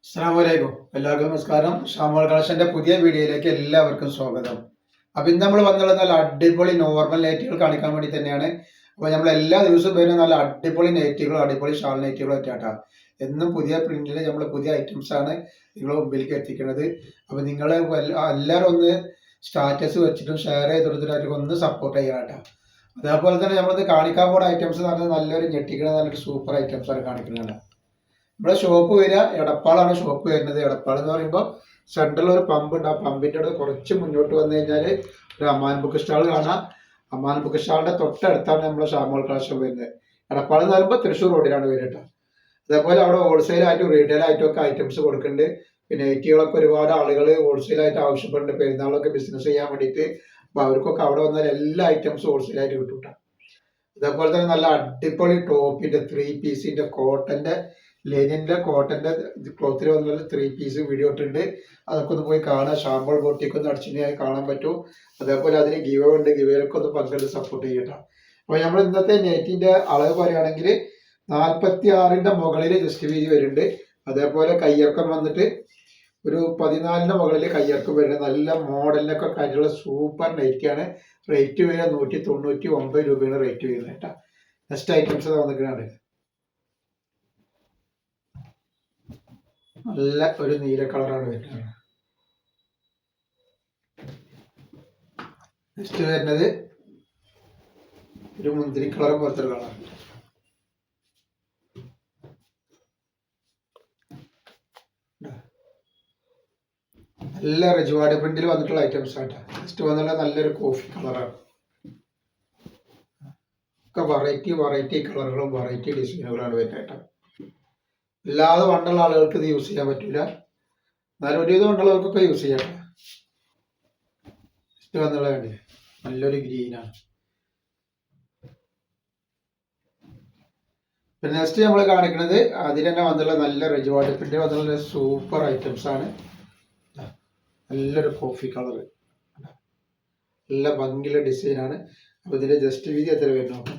അസ്സലാമലൈക്കും. എല്ലാവർക്കും നമസ്കാരം. ഷാമോൾ കളക്ഷന്റെ പുതിയ വീഡിയോയിലേക്ക് എല്ലാവർക്കും സ്വാഗതം. അപ്പൊ ഇന്ന് നമ്മൾ വന്നുള്ളത് നല്ല അടിപൊളി നോർമൽ നൈറ്റികൾ കാണിക്കാൻ വേണ്ടി തന്നെയാണ്. അപ്പൊ നമ്മൾ എല്ലാ ദിവസവും വരുന്ന നല്ല അടിപൊളി നൈറ്റികളും അടിപൊളി ഷാൾ നൈറ്റികളും ഒക്കെയാട്ടാ. എന്നും പുതിയ പ്രിന്റിൽ നമ്മൾ പുതിയ ഐറ്റംസ് ആണ് നിങ്ങളുടെ മുമ്പിലേക്ക് എത്തിക്കുന്നത്. അപ്പൊ നിങ്ങൾ എല്ലാവരും ഒന്ന് സ്റ്റാറ്റസ് വെച്ചിട്ടും ഷെയർ ചെയ്ത് കൊടുത്തിട്ട് ഒന്ന് സപ്പോർട്ട് ചെയ്യാട്ടാ. അതേപോലെ തന്നെ നമ്മളിത് കാണിക്കാൻ പോകുന്ന ഐറ്റംസ് എന്ന് പറഞ്ഞാൽ നല്ലൊരു ഞെട്ടിക്കുന്ന നല്ലൊരു സൂപ്പർ ഐറ്റംസ് ആണ് കാണിക്കുന്നത്. ഇവിടെ ഷോപ്പ് വരിക എടപ്പാളാണ് ഷോപ്പ് വരുന്നത്. എടപ്പാൾ എന്ന് പറയുമ്പോൾ സെൻട്രൽ ഒരു പമ്പ് ഉണ്ട്. ആ പമ്പിൻ്റെ അവിടെ കുറച്ച് മുന്നോട്ട് വന്നു കഴിഞ്ഞാൽ ഒരു അമ്മാൻ ബുക്ക് സ്റ്റാൾ കാണാം. അമ്മാൻ ബുക്ക് സ്റ്റാളിന്റെ തൊട്ടടുത്താണ് നമ്മുടെ ഷാമോൾ കളക്ഷൻ വരുന്നത്. എടപ്പാൾ എന്ന് പറയുമ്പോൾ തൃശ്ശൂർ റോഡിലാണ് വരിക. അതേപോലെ അവിടെ ഹോൾസെയിൽ ആയിട്ടും റീറ്റെയിൽ ആയിട്ടും ഒക്കെ ഐറ്റംസ് കൊടുക്കുന്നുണ്ട്. പിന്നെ നൈറ്റികളൊക്കെ ഒരുപാട് ആളുകൾ ഹോൾസെയിൽ ആയിട്ട് ആവശ്യപ്പെടുന്നുണ്ട് പെരുന്നാളൊക്കെ ബിസിനസ് ചെയ്യാൻ വേണ്ടിയിട്ട്. അപ്പൊ അവർക്കൊക്കെ അവിടെ വന്നാൽ എല്ലാ ഐറ്റംസും ഹോൾസെയിൽ ആയിട്ട് കിട്ടും. അതേപോലെ തന്നെ നല്ല അടിപൊളി ടോപ്പിന്റെ 3 പീസിന്റെ കോട്ടന്റെ ലെനിന്റെ കോട്ടന്റെ ക്ലോത്തിൽ വന്നുള്ള 3 പീസ് വീഡിയോ ഇട്ടുണ്ട്. അതൊക്കെ ഒന്ന് പോയി കാണാം. ഷാമ്പോൾ ബോട്ടിക്ക് ഒന്ന് അടിച്ചിട്ടായി കാണാൻ പറ്റും. അതേപോലെ അതിന് ഗിവ് ഉണ്ട്. ഗിവയിലൊക്കെ ഒന്ന് പങ്കെടുത്ത് സപ്പോർട്ട് ചെയ്യട്ടോ. അപ്പൊ നമ്മൾ ഇന്നത്തെ നെറ്റിന്റെ അളവ് പറയുകയാണെങ്കിൽ 46ന്റെ മുകളിൽ ജസ്റ്റ് വീതി വരുന്നുണ്ട്. അതേപോലെ കയ്യിറക്കം വന്നിട്ട് ഒരു 14ന്റെ മുകളിൽ കയ്യിറക്കം വരുന്നത്. നല്ല മോഡലിനൊക്കെ കാര്യമുള്ള സൂപ്പർ നൈറ്റിയാണ്. റേറ്റ് വരിക 199 രൂപയാണ് റേറ്റ് വരുന്നത് കേട്ടോ. നെക്സ്റ്റ് ഐറ്റംസ് വന്നിട്ടാണ് നല്ല ഒരു നീല കളറാണ് വരുന്നത്. നെക്സ്റ്റ് വരുന്നത് ഒരു മുന്തിരി കളർ പോലത്തെ കളറാണ്. നല്ല റിജ്വാർഡ് പ്രിന്റിൽ വന്നിട്ടുള്ള ഐറ്റംസ് ആട്ടോ. നെക്സ്റ്റ് വന്നുള്ള നല്ലൊരു കോഫി കളറാണ്. ഒക്കെ വെറൈറ്റി കളറുകളും വെറൈറ്റി ഡിസൈനുകളാണ് വരുന്നത് കേട്ടോ. അല്ലാതെ വണ്ടുള്ള ആളുകൾക്ക് ഇത് യൂസ് ചെയ്യാൻ പറ്റില്ല. എന്നാലും ഒരുവിധം വണ്ടുള്ളവർക്കൊക്കെ യൂസ് ചെയ്യാം. നെക്സ്റ്റ് വന്നുള്ള കണ്ടില്ലേ നല്ലൊരു ഗ്രീനാണ്. പിന്നെ നെക്സ്റ്റ് നമ്മൾ കാണിക്കുന്നത് അതിൽ തന്നെ വന്നുള്ള നല്ല റിജ്വാർഡ് പ്രിന്റ് വന്നുള്ള സൂപ്പർ ഐറ്റംസ് ആണ്. നല്ലൊരു കോഫി കളർ നല്ല ഭംഗിയുള്ള ഡിസൈനാണ്. അപ്പോൾ ഇതിന്റെ ജസ്റ്റ് വീതി എത്ര വരുന്നു?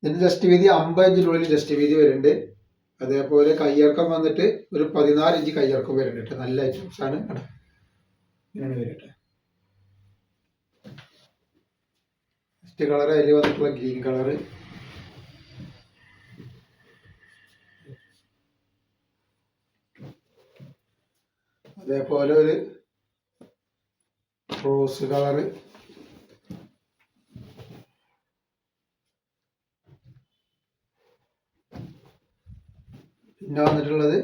ഇതിന്റെ ജസ്റ്റ് വീതി 50 ഇഞ്ചിനുള്ളിൽ ജസ്റ്റ് വീതി വരുന്നുണ്ട്. അതേപോലെ കയ്യിറക്കം വന്നിട്ട് ഒരു 14 ഇഞ്ച് കയ്യിറക്കം വരുന്നുണ്ട്. നല്ല ഐറ്റംസ് ആണ്. ഇങ്ങനെ വരട്ടെ. നെക്സ്റ്റ് കളർ അതിൽ വന്നിട്ടുള്ള ഗ്രീൻ കളർ. അതേപോലെ ഒരു റോസ് കളറ്. പിന്നെ വന്നിട്ടുള്ളത്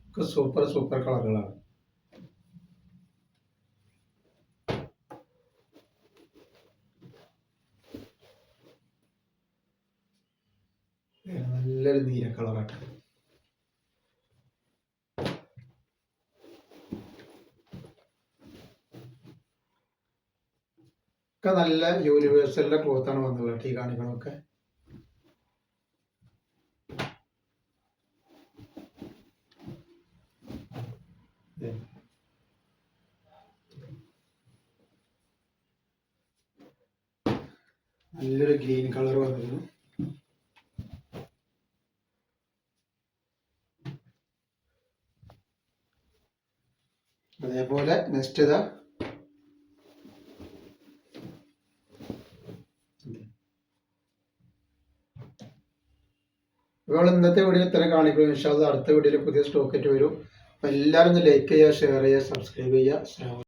ഒക്കെ സൂപ്പർ കളറുകളാണ്. നല്ലൊരു നീല കളറാണ്. ഒക്കെ നല്ല യൂണിവേഴ്സലിന്റെ ക്ലോത്താണ് വന്നുള്ളത്. ഈ കാണികളൊക്കെ നല്ലൊരു ഗ്രീൻ കളർ വന്നിരുന്നു. അതേപോലെ നെക്സ്റ്റ് ഇതാ ഇപ്പോൾ ഇന്നത്തെ വീഡിയോ ഇത്ര കാണിക്കും. ഇൻഷാ അല്ലാഹ് അടുത്ത വീഡിയോയിൽ പുതിയ സ്റ്റോക്ക് ആയിട്ട് വരും. അപ്പോൾ എല്ലാവരും ഒന്ന് ലൈക്ക് ചെയ്യുക, ഷെയർ ചെയ്യുക, സബ്സ്ക്രൈബ് ചെയ്യുക.